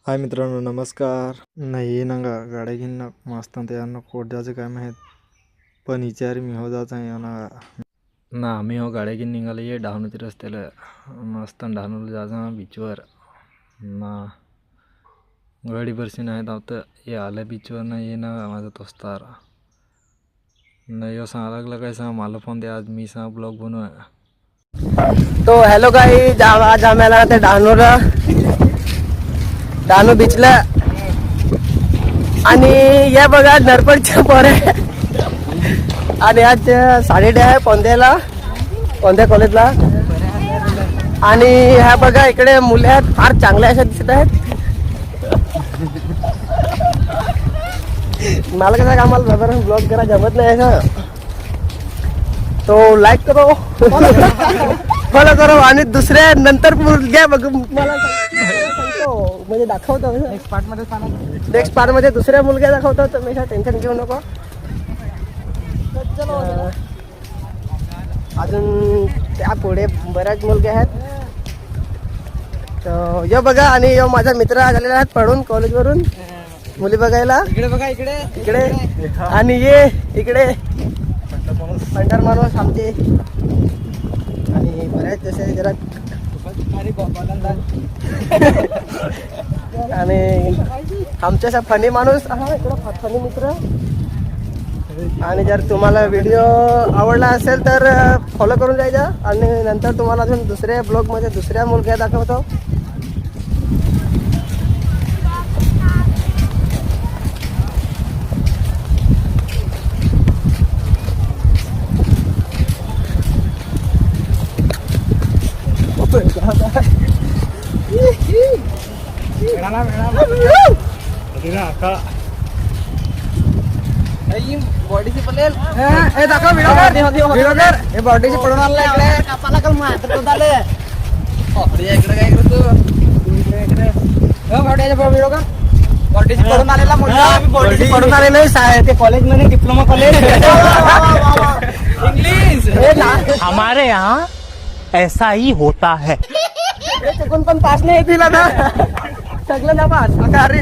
हाय मित्रांनो, नमस्कार. नाही ना गाड्या घेऊन ना मस्त ते यांना कोट जायचं काय माहीत, पण विचार मी हो जायचं आहे ना आम्ही हो गाड्या घेऊन निघालो ये डहाणूच्या रस्त्याला. मस्त डहाणूला जायचं बीचवर ना. गाडी बरशी नाही धावतं ये आलं बीचवर ना ये ना माझा दोस्तार नाही हो सांगा लागला काय सांग मला फोन दे आज मी सांग ब्लॉग बनवा. तो हेलो गाइस, आज आम्हाला ते डहाणू बीचला आणि या बघा नरपडच्या पोरे आणि आज साडेडे आहे पोंद्या कॉलेजला. आणि ह्या बघा इकडे मुले आहेत, फार चांगल्या अशा दिसत आहेत. मला कसं आम्हाला ब्लॉग करा जमत नाही का, तो लाईक करो फॉलो करो आणि दुसऱ्या नंतर घ्या बघ मला सांगतो म्हणजे दाखवतो नेक्स्ट पार्ट मध्ये दुसऱ्या मुलग्या दाखवतो, तुम्ही टेन्शन घेऊ नको. अजून त्या पुढे बऱ्याच मुलगे आहेत. तर यो बघा आणि यो माझा मित्र आलेला आहेत पळून कॉलेजवरून मुली बघायला. इकडे बघा इकडे आणि ये इकडे पंढर माणूस आमचे आणि बऱ्याच जसे जरा आणि आमच्या फनी माणूस फनी मित्र. आणि जर तुम्हाला व्हिडिओ आवडला असेल तर फॉलो करून जायचा आणि नंतर तुम्हाला अजून दुसऱ्या ब्लॉगमध्ये दुसऱ्या मुलग्या दाखवतो. बॉडीची पलेल हे दाखव व्हिडिओ कर हे बॉडीची पडून आला इकडे कापाला कल मात्र तो झाले इकडे काय करतो इकडे व्हिडिओ कर. बॉडीची पडून आलेला मुलगा बॉडीची पडून आलेला आहे ते कॉलेज मध्ये डिप्लोमा कॉलेज इंग्लिश. हमारे यहाँ ऐसा ही होता है. चुकून पण पास नाही दिला ना सगळं नापास अरे.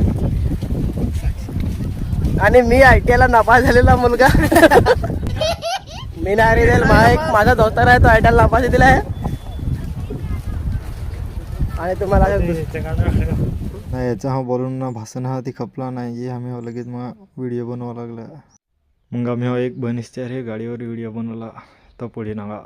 आणि मी ITI ला नापास झालेला मुलगा मी नाही रे माझा दोस्तार आहे तो ITI ला नापास दिला आहे. आणि तुम्हाला नाही याचा हा बोलून ना भाषण हा ती खपला नाही ये आम्ही हो लगेच मग व्हिडिओ बनवा लागला. मग आम्ही हो एक बनिस्टर हे गाडीवर व्हिडिओ बनवला तर पुढे नागा.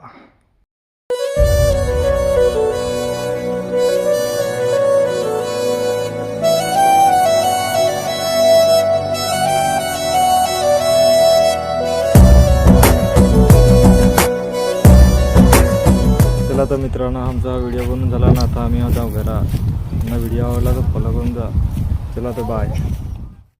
चला तर मित्रांनो आमचा व्हिडिओ बनून झाला ना, आता आम्ही जाऊ घरा. व्हिडिओ आवडला तर फॉलो करून जा. चला तर बाय.